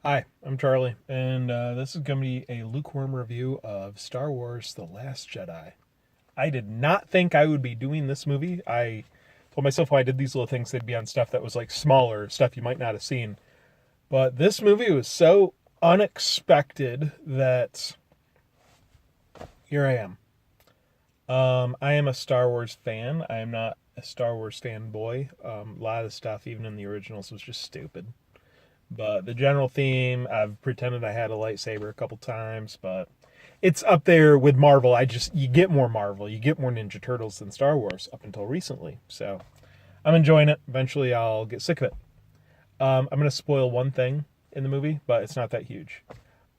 Hi, I'm Charlie, and this is going to be a lukewarm review of Star Wars The Last Jedi. I did not think I would be doing this movie. I told myself when I did these little things, they'd be on stuff that was like smaller, stuff you might not have seen. But this movie was so unexpected that here I am. I am a Star Wars fan. I am not a Star Wars fanboy. A lot of the stuff, even in the originals, was just stupid. But the general theme, I've pretended I had a lightsaber a couple times, but it's up there with Marvel. You get more Marvel, you get more Ninja Turtles than Star Wars up until recently. So I'm enjoying it. Eventually, I'll get sick of it. I'm going to spoil one thing in the movie, but it's not that huge.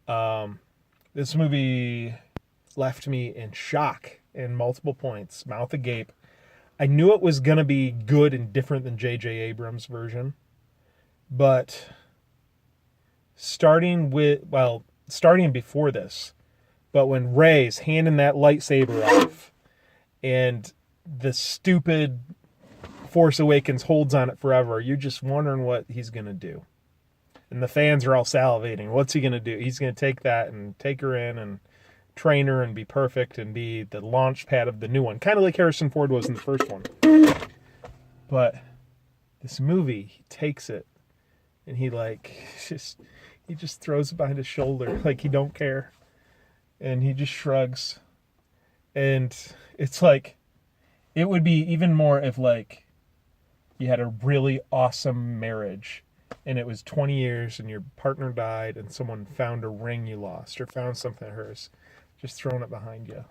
This movie left me in shock in multiple points, mouth agape. I knew it was going to be good and different than J.J. Abrams' version, but starting before this, but when Rey's handing that lightsaber off and the stupid Force Awakens holds on it forever, you're just wondering what he's going to do. And the fans are all salivating. What's he going to do? He's going to take that and take her in and train her and be perfect and be the launch pad of the new one. Kind of like Harrison Ford was in the first one. But this movie, he takes it and he just throws it behind his shoulder like he don't care. And he just shrugs. And it's like, it would be even more if like you had a really awesome marriage and it was 20 years and your partner died and someone found a ring you lost or found something of hers, just throwing it behind you.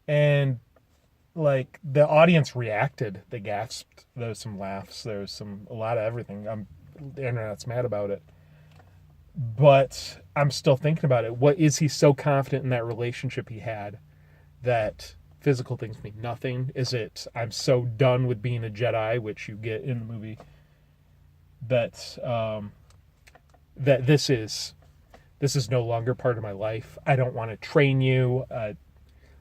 And like the audience reacted, they gasped. There was some laughs, there was a lot of everything. The internet's mad about it, but I'm still thinking about it. What is he so confident in that relationship he had that physical things mean nothing? Is it I'm so done with being a Jedi, which you get in the movie, that that this is no longer part of my life. I don't want to train you.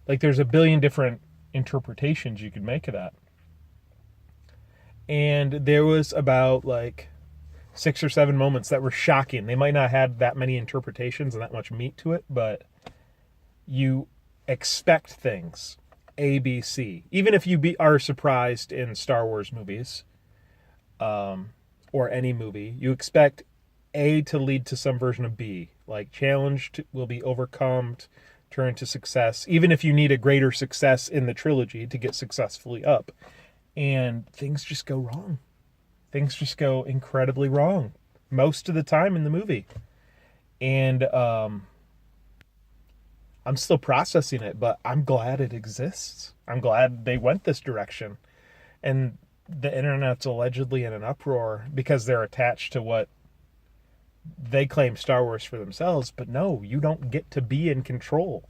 Like there's a billion different interpretations you could make of that. And there was about like 6 or 7 moments that were shocking. They might not have had that many interpretations and that much meat to it, but you expect things A, B, C. Even if are surprised in Star Wars movies, or any movie, you expect A to lead to some version of B. Like will be overcome, turn to success, even if you need a greater success in the trilogy to get successfully up. And things just go wrong. Things just go incredibly wrong most of the time in the movie. And I'm still processing it, but I'm glad it exists. I'm glad they went this direction. And the internet's allegedly in an uproar because they're attached to what they claim Star Wars for themselves. But no, you don't get to be in control.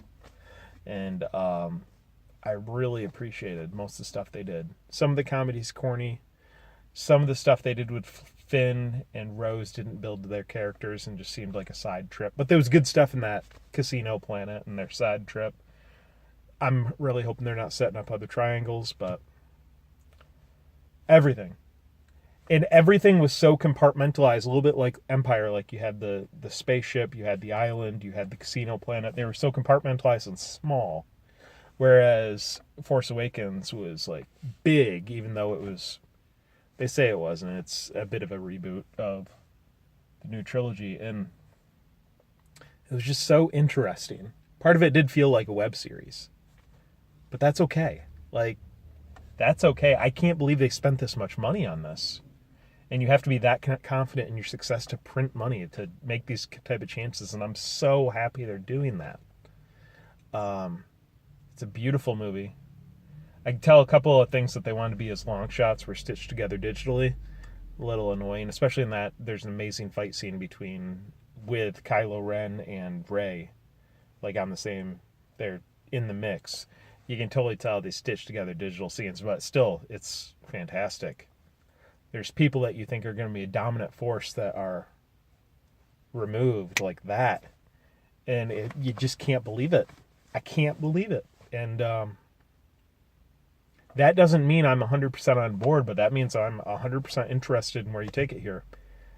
And I really appreciated most of the stuff they did. Some of the comedy's corny. Some of the stuff they did with Finn and Rose didn't build their characters and just seemed like a side trip. But there was good stuff in that casino planet and their side trip. I'm really hoping they're not setting up other triangles, but everything. And everything was so compartmentalized, a little bit like Empire. Like you had the spaceship, you had the island, you had the casino planet. They were so compartmentalized and small. Whereas Force Awakens was like big, even though it was, they say it wasn't. It's a bit of a reboot of the new trilogy, and it was just so interesting. Part of it did feel like a web series, but that's okay. Like, that's okay. I can't believe they spent this much money on this. And you have to be that confident in your success to print money to make these type of chances, and I'm so happy they're doing that. It's a beautiful movie. I can tell a couple of things that they wanted to be as long shots were stitched together digitally. A little annoying, especially in that there's an amazing fight scene with Kylo Ren and Rey, like on the same, they're in the mix. You can totally tell they stitched together digital scenes, but still, it's fantastic. There's people that you think are going to be a dominant force that are removed like that, and you just can't believe it. I can't believe it, and that doesn't mean I'm 100% on board, but that means I'm 100% interested in where you take it here.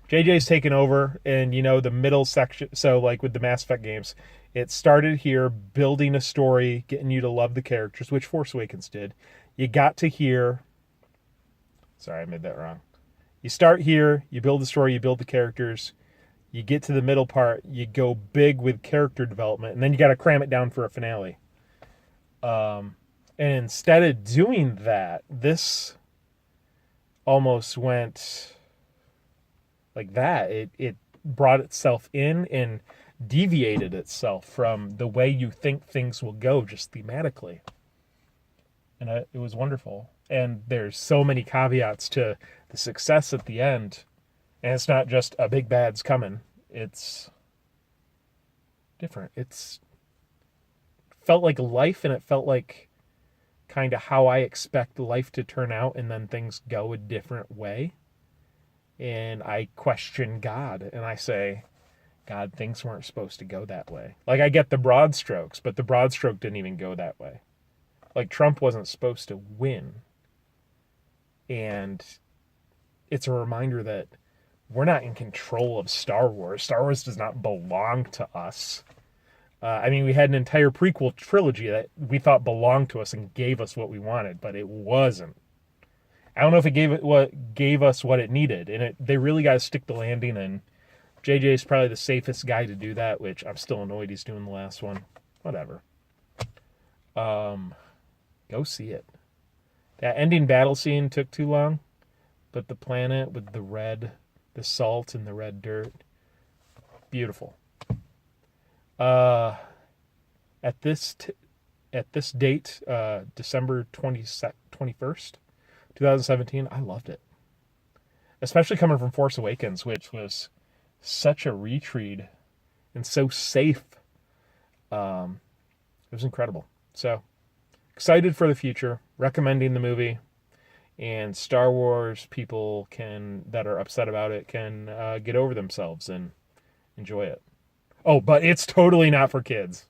JJ's taken over, and the middle section. So like with the Mass Effect games, it started here, building a story, getting you to love the characters, which Force Awakens did. You got to here. Sorry, I made that wrong. You start here, you build the story, you build the characters. You get to the middle part, you go big with character development, and then you got to cram it down for a finale. And instead of doing that, this almost went like that. It brought itself in and deviated itself from the way you think things will go just thematically. And it was wonderful. And there's so many caveats to the success at the end. And it's not just a big bad's coming. It's different. It's felt like life, and it felt like kind of how I expect life to turn out, and then things go a different way. And I question God, and I say, God, things weren't supposed to go that way. Like, I get the broad strokes, but the broad stroke didn't even go that way. Like, Trump wasn't supposed to win. And it's a reminder that we're not in control of Star Wars. Star Wars does not belong to us. I mean, we had an entire prequel trilogy that we thought belonged to us and gave us what we wanted, but it wasn't. I don't know if it gave us what it needed, and they really got to stick the landing. And JJ is probably the safest guy to do that, which I'm still annoyed he's doing the last one. Whatever. Go see it. That ending battle scene took too long, but the planet with the salt and the red dirt, beautiful. At this date, December 21st, 2017, I loved it. Especially coming from Force Awakens, which was such a retreat and so safe. It was incredible. So, excited for the future, recommending the movie, and Star Wars people that are upset about it can get over themselves and enjoy it. Oh, but it's totally not for kids.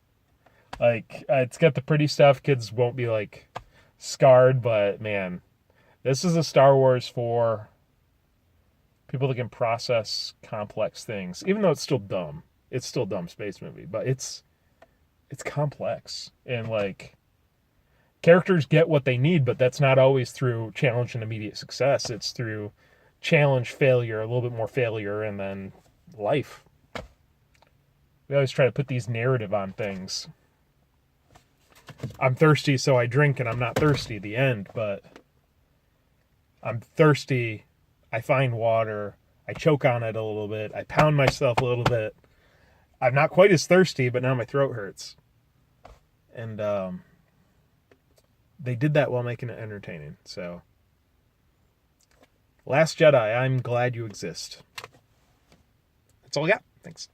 Like, it's got the pretty stuff. Kids won't be, like, scarred, but, man, this is a Star Wars for people that can process complex things. Even though it's still dumb. It's still a dumb space movie, but it's complex. And, like, characters get what they need, but that's not always through challenge and immediate success. It's through challenge, failure, a little bit more failure, and then life. We always try to put these narrative on things. I'm thirsty, so I drink, and I'm not thirsty, the end. But I'm thirsty, I find water, I choke on it a little bit, I pound myself a little bit. I'm not quite as thirsty, but now my throat hurts. And they did that while making it entertaining. So, Last Jedi, I'm glad you exist. That's all I got. Thanks.